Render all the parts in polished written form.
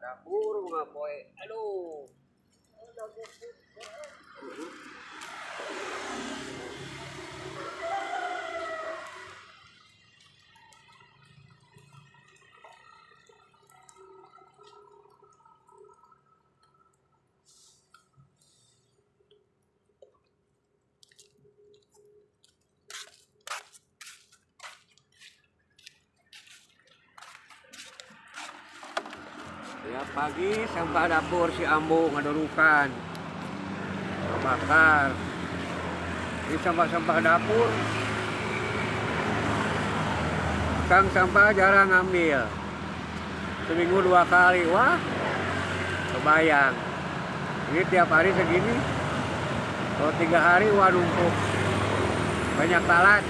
dapur mga boy. Aduh. Tiap pagi sampah dapur si Ambo ngadurukan, bakar. Di sampah-sampah dapur, kang sampah jarang ngambil. Seminggu 2 kali, wah, kebayang. Ini tiap hari segini, kalau 3 hari, wah numpuk. Banyak talat.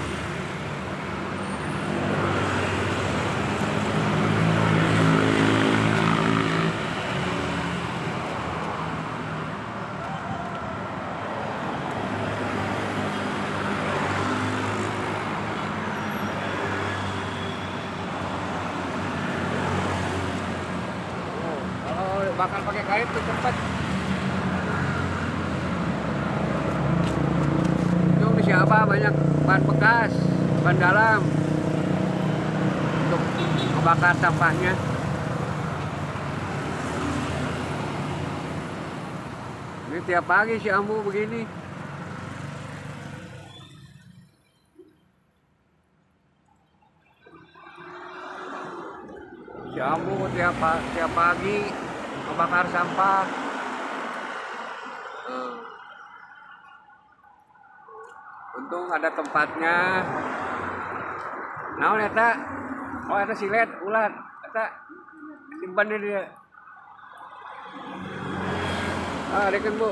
Bakal pakai karet tuh cepet. Itu siapa banyak ban bekas, ban dalam untuk membakar sampahnya. Ini tiap pagi si Ambu begini. Si Ambu tiap pagi membakar sampah. Untung ada tempatnya. Naon eta? Oh eta silet ulat. Eta simpan di dia. Deken Bu.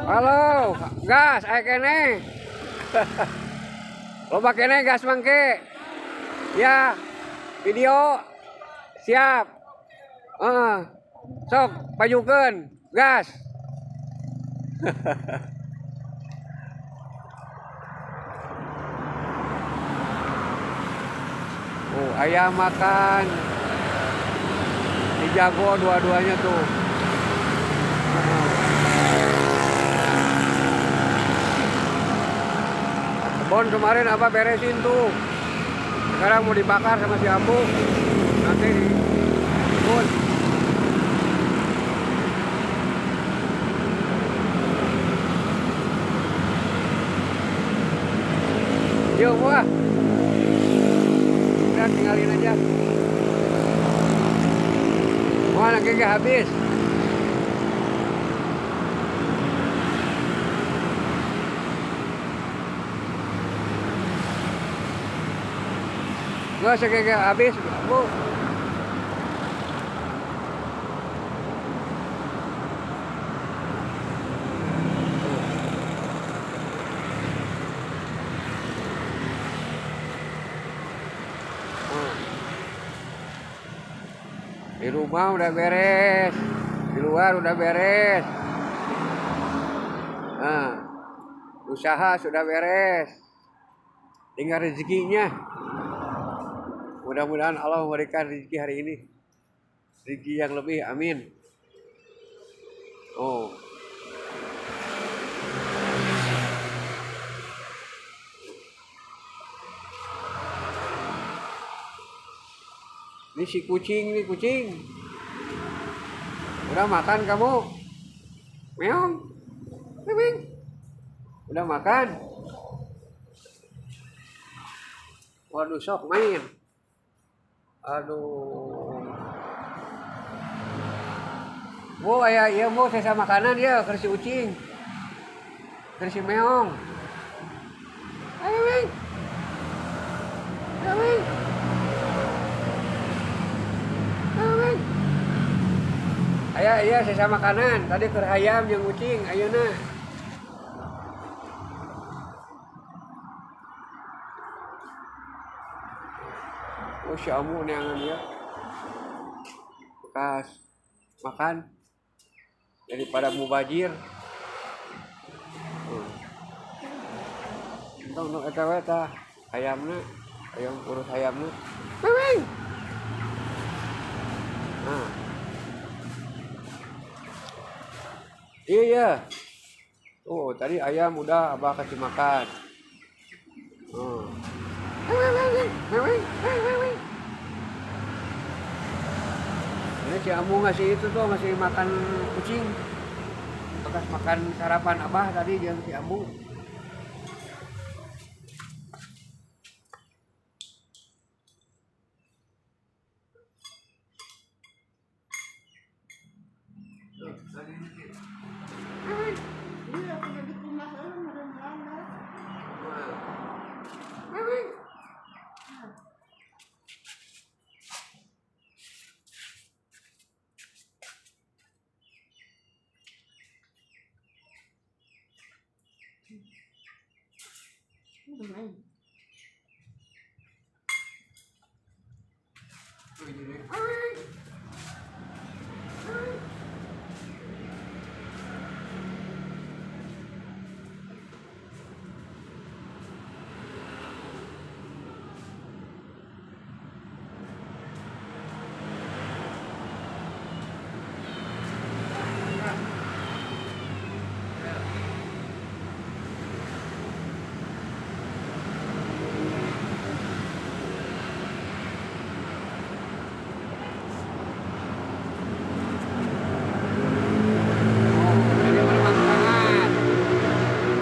Halo, gas aya kene. Loba kene gas mangke. Ya, video siap. Sok pajukeun gas. Oh, ayam makan. Dijago dua-duanya tuh. Kebon kemarin apa beresin tuh. Sekarang mau dibakar sama si Ambu. Nanti dikebun. Yuk buah. Udah tinggalin aja. Wah lagi habis. Nggak segega habis, Bu. Di rumah udah beres, di luar udah beres. Nah, usaha sudah beres. Tinggal rezekinya. Mudah-mudahan Allah memberikan rezeki hari ini. Rezeki yang lebih, amin. Oh. Ini si kucing, nih kucing. Udah makan kamu? Meong. Meong. Udah makan? Waduh, sok main. Aduh. Bu, iya Bu, saya makanan ya, kersi kucing. Kersi meong. Ayo, Ming. Ayo, Ming. Ayah, iya saya makanan. Tadi keur ayam jeung kucing, ayeuna. Oh, si Amu neangan dia. Bekas makan daripada mubazir. tong nu eta we tah ayamna, ayam urus ayamna. Meweng. Nah. Iya. Oh, tadi ayam udah Abah kasih makan. Oh. Ini si Amu ngasih itu tuh, masih makan kucing. Bekas makan sarapan Abah tadi dia si Amu. Iya, punya di rumah orang mana-mana.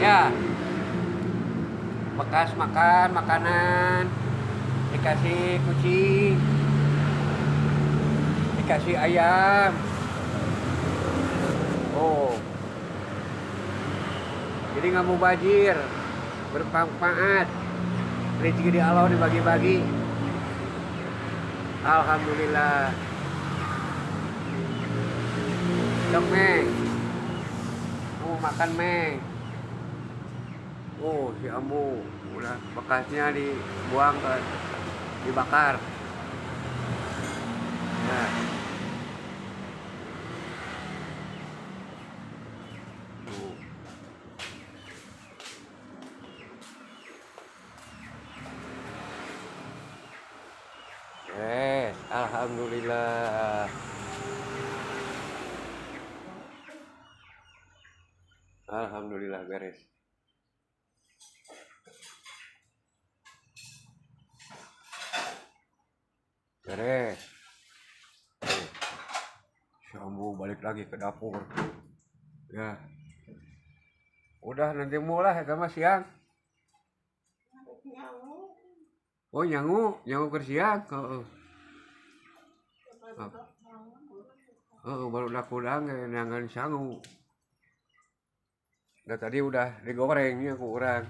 Ya, bekas makan makanan dikasih kucing, dikasih ayam. Oh, jadi nggak mau bajir, bermanfaat. Rezeki di Allah dibagi-bagi. Alhamdulillah. Dok Meng, mau makan Meng. Oh, si Ambu udah bekasnya dibuang dibakar. Ya. Tuh. Alhamdulillah. Alhamdulillah beres. Beres. Sambu balik lagi ke dapur. Ya. Udah nanti mulai sama siang. Oh nyangu ke siang. Baru udang nangan sangu. Nah tadi udah digorengnya aku orang.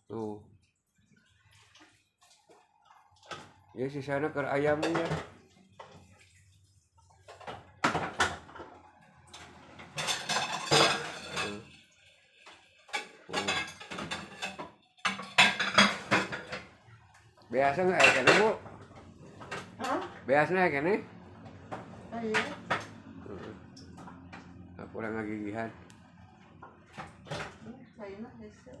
Tuh. Ya sisanya ke ayamnya. Biasa nggak kayak gini bu? Hah? Biasanya kayak gini? Iya. Aku kurang gigihan. Saya mah biasa.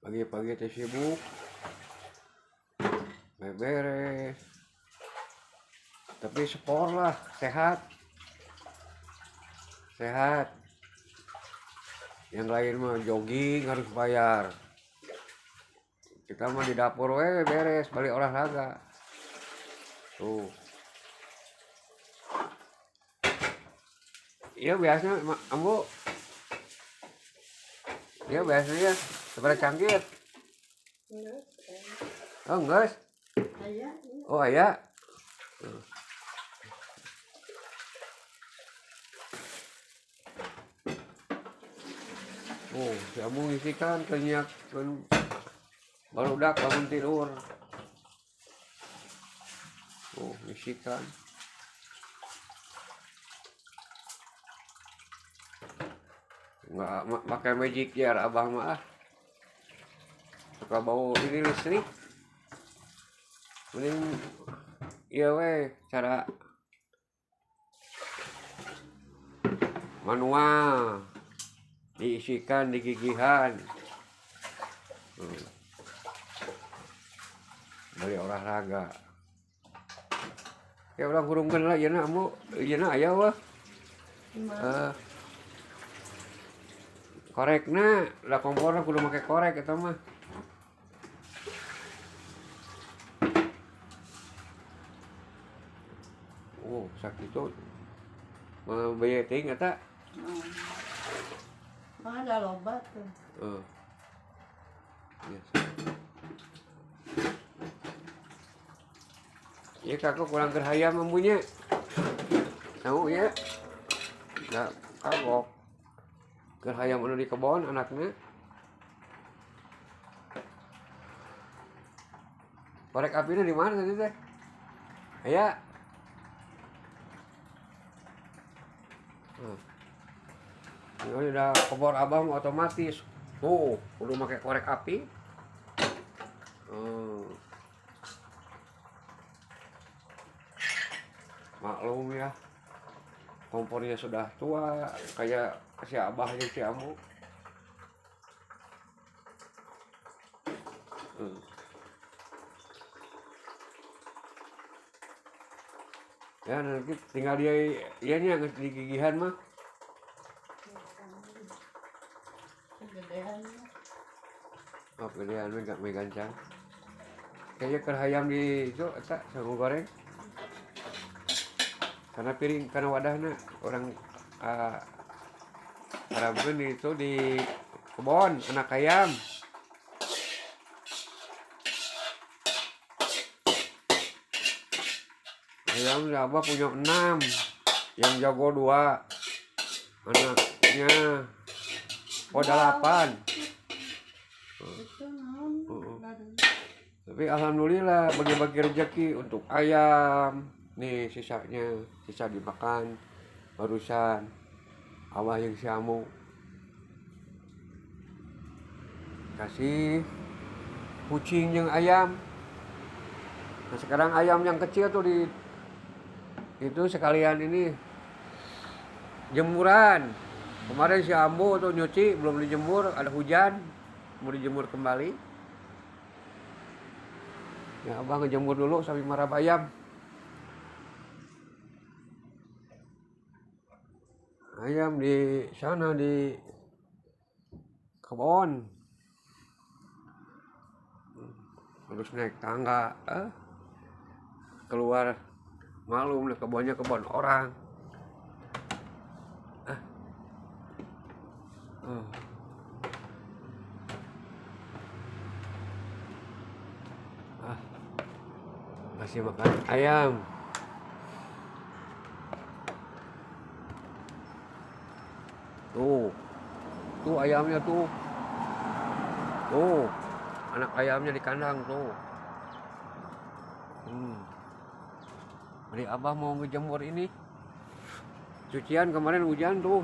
Pagi-pagi teh sibuk. Beres. Tapi sport lah, sehat. Sehat. Yang lain mah jogging harus bayar. Kita mah di dapur beres, balik olahraga. Tuh. Iya biasanya Ambu. Iya biasanya seberapa cangkir. Oh enggak. Ayah. Oh ayah. Oh, si Ambu ngisikan kenyak barudak bangun tidur. Oh, ngisikan. Enggak pakai magic jar abah mah. Suka bau ini listrik. Mending iya we cara manual diisikan di gigihan. Bari olahraga. Ya orang kurungkeun lah ieu na amu, ieu na aya wah. Korekna, lah komporna kudu make korek eta mah. Oh, sakitu. Mah baya teuing eta. Ada loba tuh. Yes. Ya kakak kurang gerhayam mempunya. Tahu ya? Nggak kagok. Gerhayam anu di kebon anaknya. Korek apinya di mana tadi teh? Aya. Ini udah kompor abang otomatis. Tuh, udah pakai korek api. Maklum ya, kompornya sudah tua, kayak si abah yang si amu. Ya nanti tinggal dia nya di gigihan mah. Oh, gedean enggak megancang. Kayaknya kerhayam di itu eta sangu goreng. Karena piring, karena wadahnya orang Arabun itu di kebon anak ayam. Ayam abah punya 6, yang jago 2, anaknya 8. Tapi alhamdulillah bagi-bagi rezeki untuk ayam. Nih sisanya, sisa dimakan barusan abah yang siamu kasih kucing yang ayam. Nah sekarang ayam yang kecil tuh di itu sekalian ini jemuran. Kemarin si Ambo tuh nyuci belum dijemur, ada hujan mau dijemur kembali. Ya abah ngejemur dulu sampai marah ayam. Ayam di sana di kebon, terus naik tangga, keluar malum nih kebunnya kebun orang. Masih makan ayam. Tuh ayamnya tuh. Tuh, anak ayamnya di kandang tuh. Beli abah mau ngejemur ini. Cucian kemarin hujan tuh.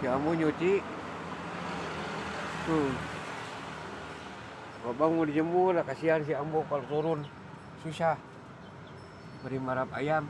Si Amu nyuci. Abang mau dijemur, kasihan si Ambo kalau turun susah. Beri marap ayam.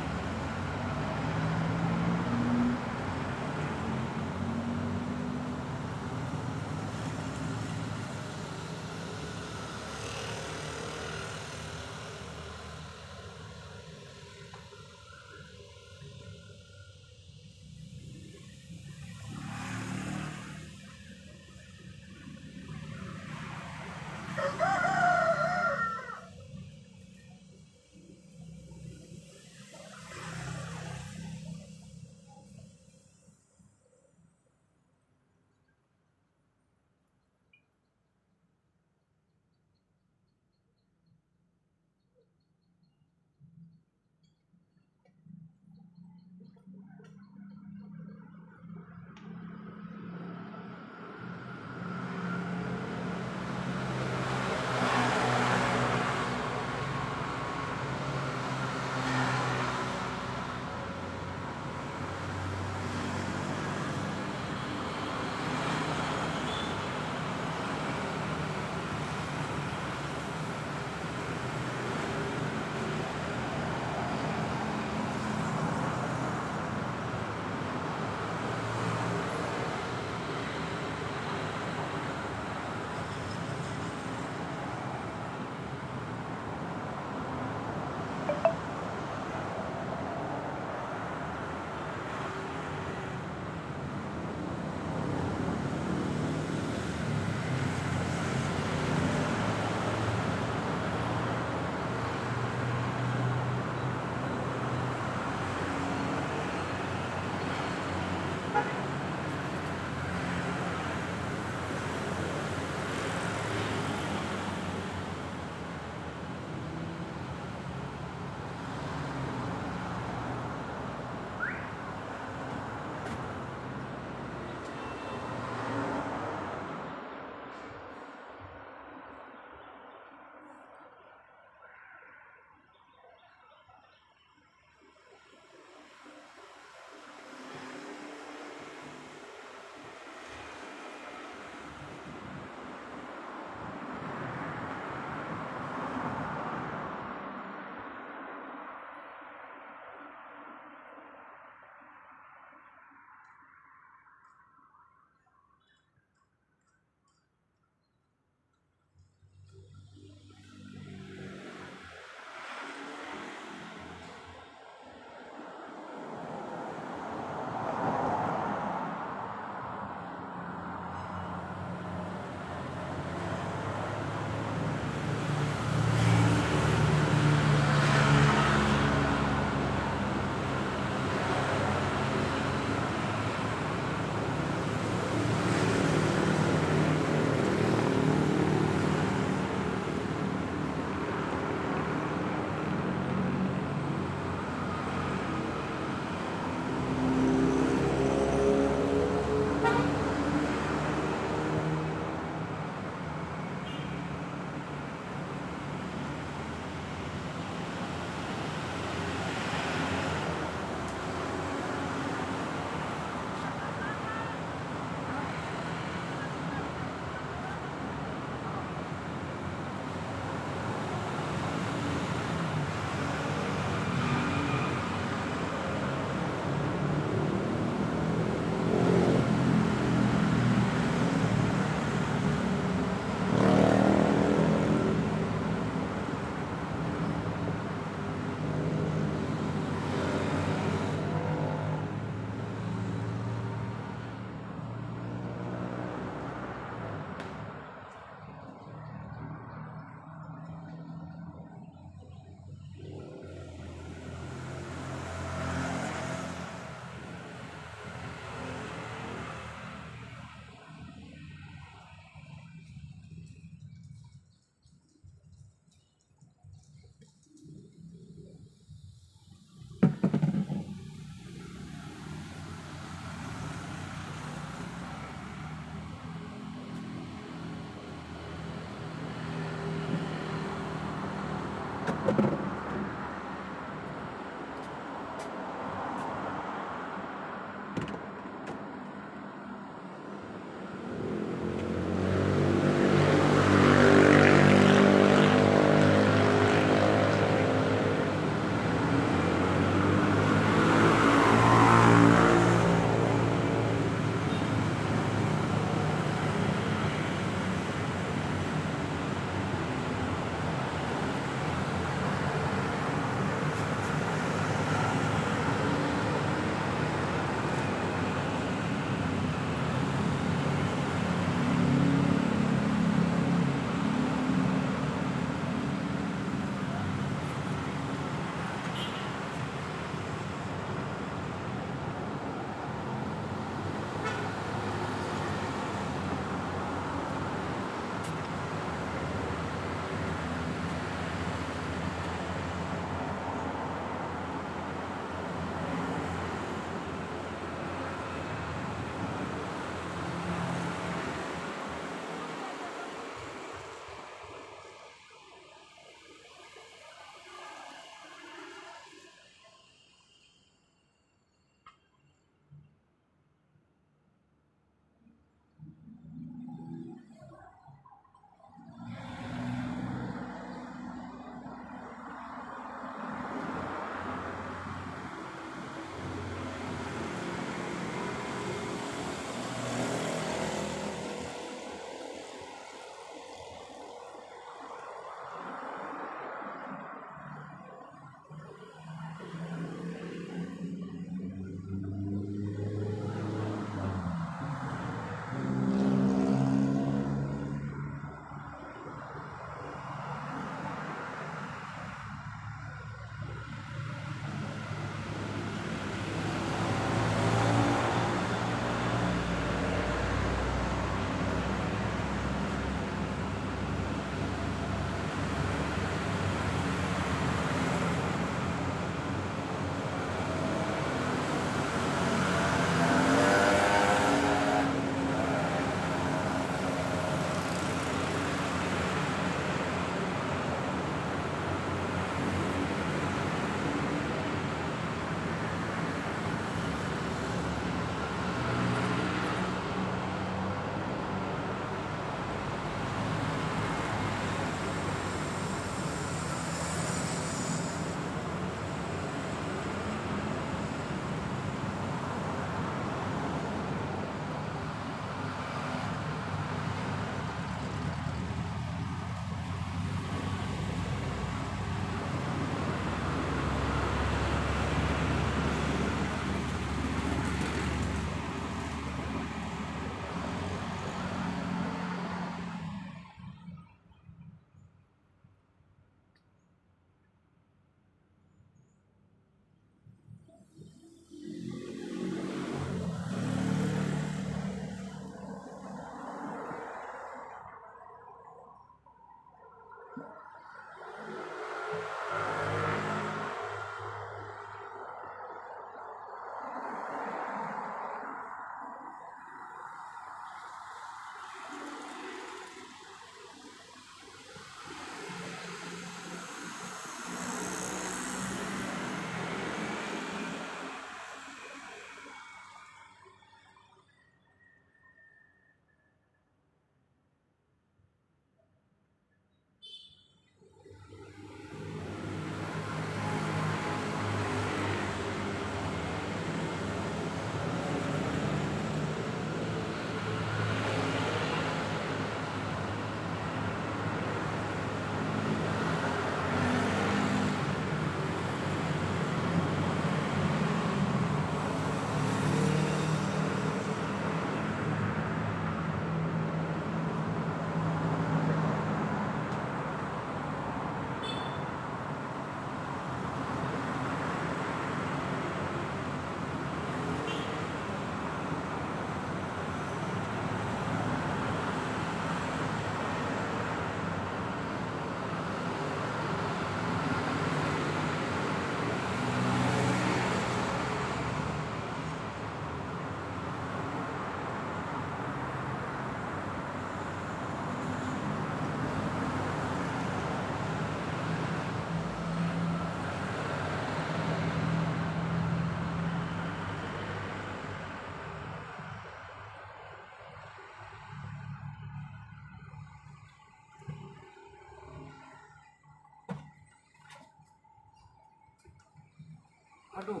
Aduh.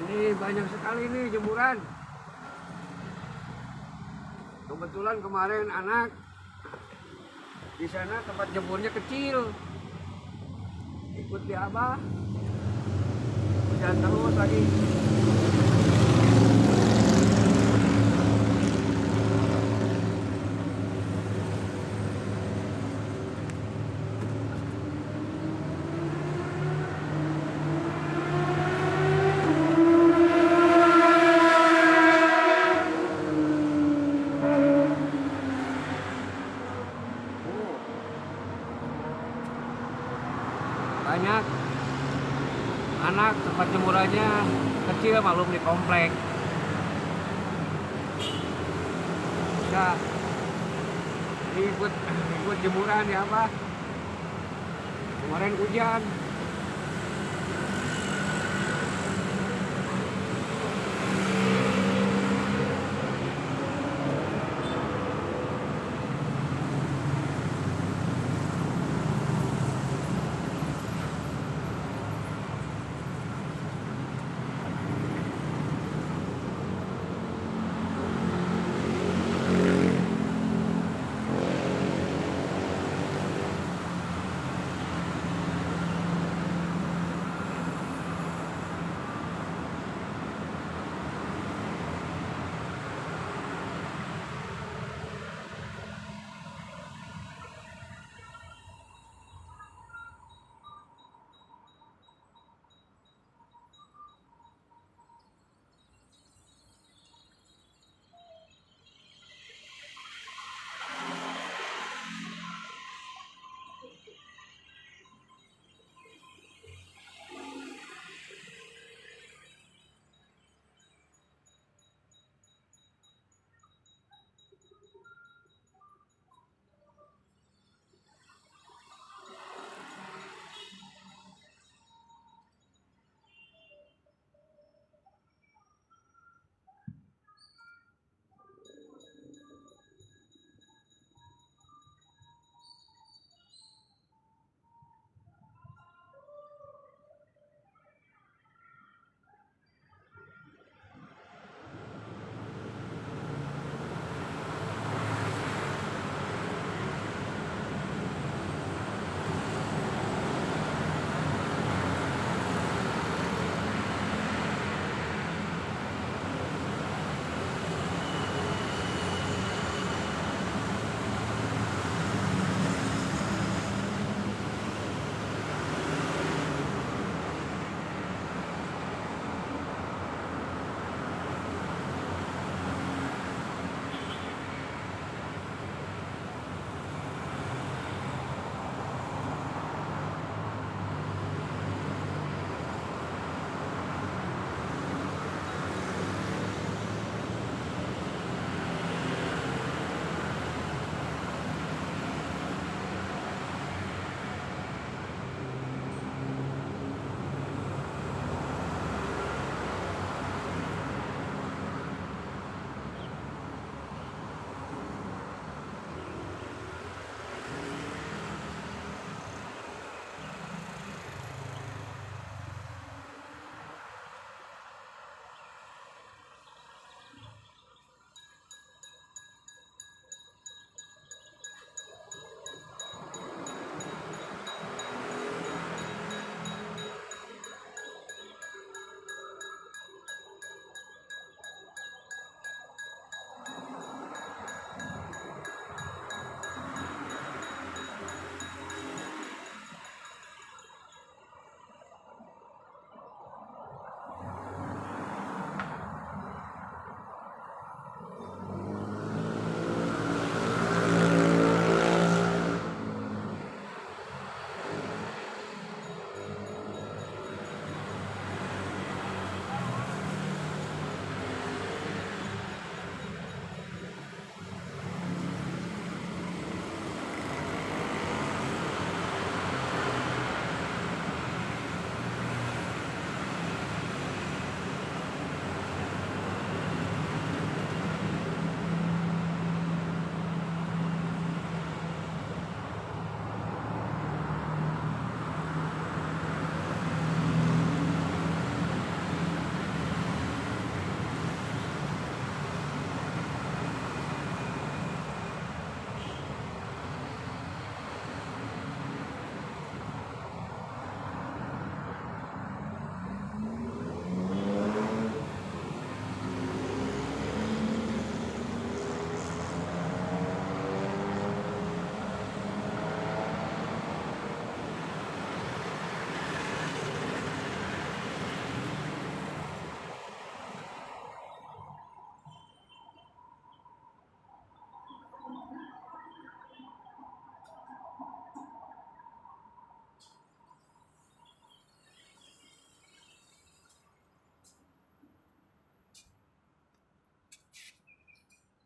Ini banyak sekali nih jemuran. Kebetulan kemarin anak di sana tempat jemurnya kecil. Ikut di Abah. Hujan terus lagi. Banyak anak tempat jemurannya kecil, maklum di komplek. Bisa ikut jemuran ya apa? Kemarin hujan.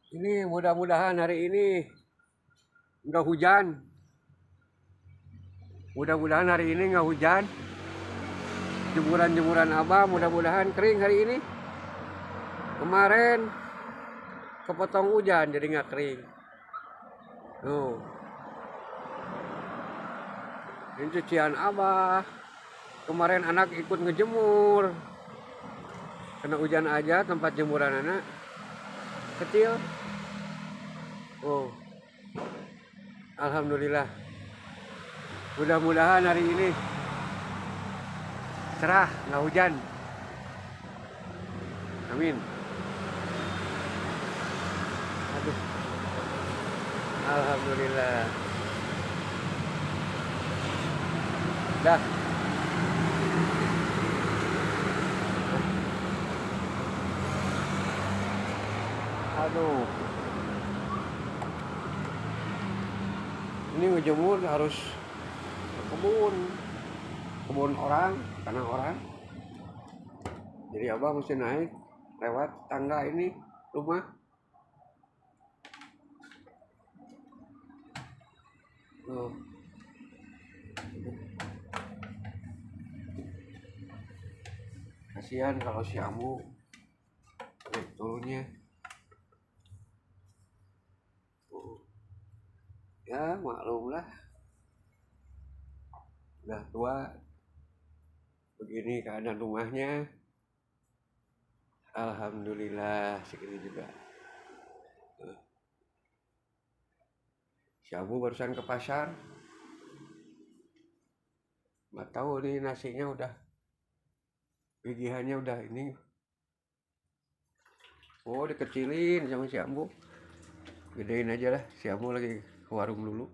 Ini mudah-mudahan hari ini nggak hujan. Mudah-mudahan hari ini nggak hujan. Jemuran-jemuran Abah mudah-mudahan kering hari ini. Kemarin kepotong hujan jadi nggak kering. Tuh. Ini cucian Abah. Kemarin anak ikut ngejemur. Kena hujan aja tempat jemuran anak. Kecil. Oh. Alhamdulillah. Mudah-mudahan hari ini cerah, nggak hujan. Amin. Aduh. Alhamdulillah. Dah. Aduh. Ini ngejemur harus ke kebun orang, tanah orang. Jadi Abah mesti naik lewat tangga ini rumah. Tuh. Kasihan kalau si Ambu naik turunnya. Ya maklum lah, udah tua begini keadaan rumahnya. Alhamdulillah segini juga. Si Abu barusan ke pasar, nggak tahu nih nasinya udah, gigihannya udah ini. Oh dikecilin sama si Abu, gedein aja lah. Si Abu lagi ke warung dulu,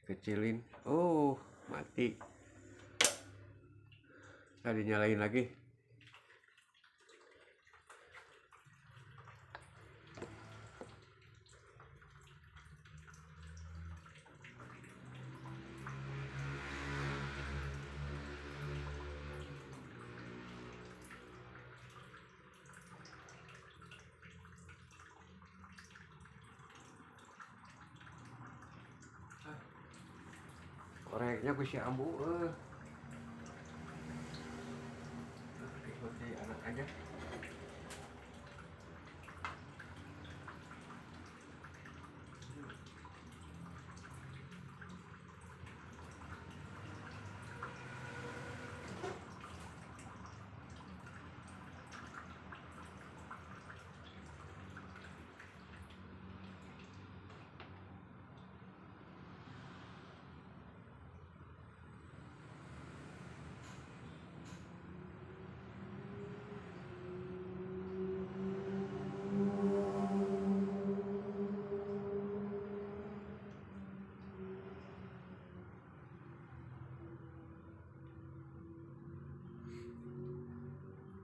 kecilin. Oh mati, tadi nyalain lagi. Koreknya ku si Ambu ikuti anak aja.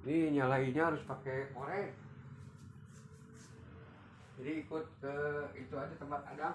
Ini nyalainnya harus pakai korek. Jadi ikut ke itu aja tempat Adam.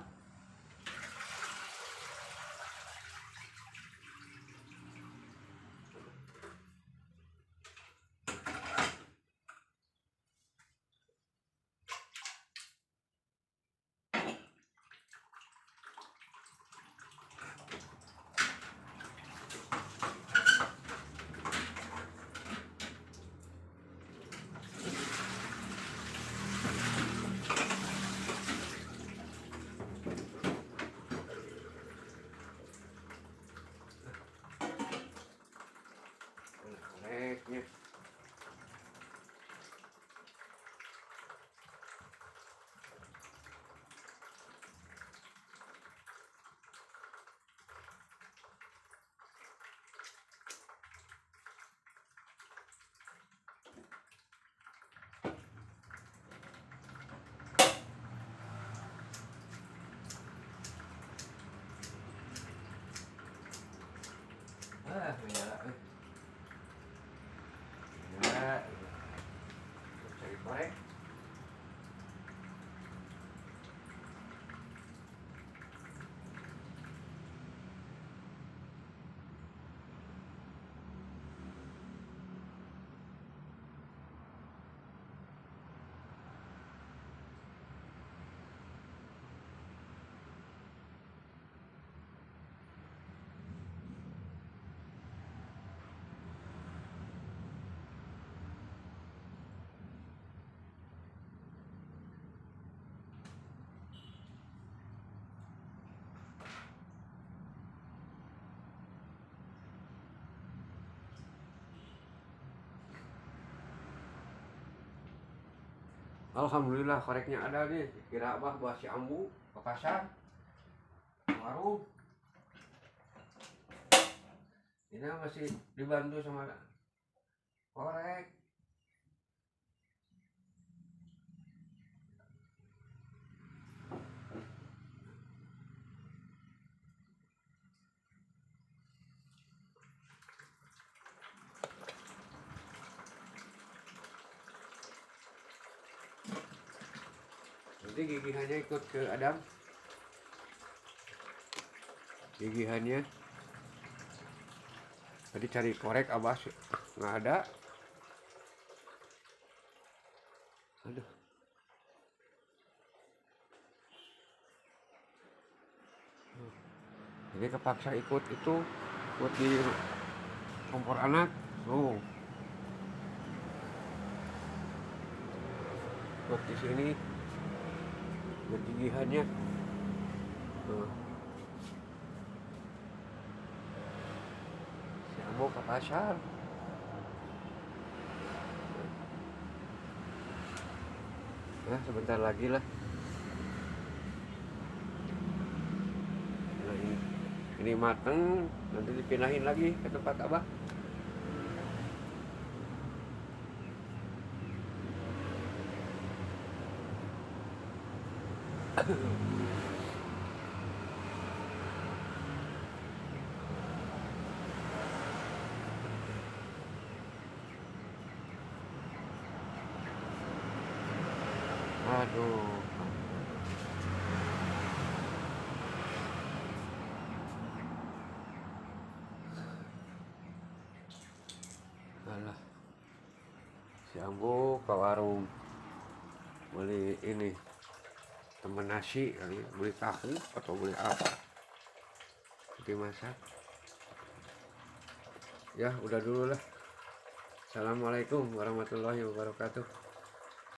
Alhamdulillah koreknya ada nih. Kira abah bawa si ambu ke pasar, ke warung. Ini masih dibantu sama korek. Nanti gigihannya ikut ke Adam. Gigihannya. Tadi cari korek abah nggak ada. Aduh. Jadi kepaksa ikut itu, ikut di kompor anak. Oh, ikut di sini. Lihat gigihannya. Tuh. Si ambo ke pasar. Nah, sebentar lagi lah. Nah, ini mateng, nanti dipindahin lagi ke tempat abah. Aduh. Alah. Si ambo ke warung beli ini temen nasi kali, beli tahu atau beli apa dimasak. Ya udah dulu lah. Assalamualaikum warahmatullahi wabarakatuh.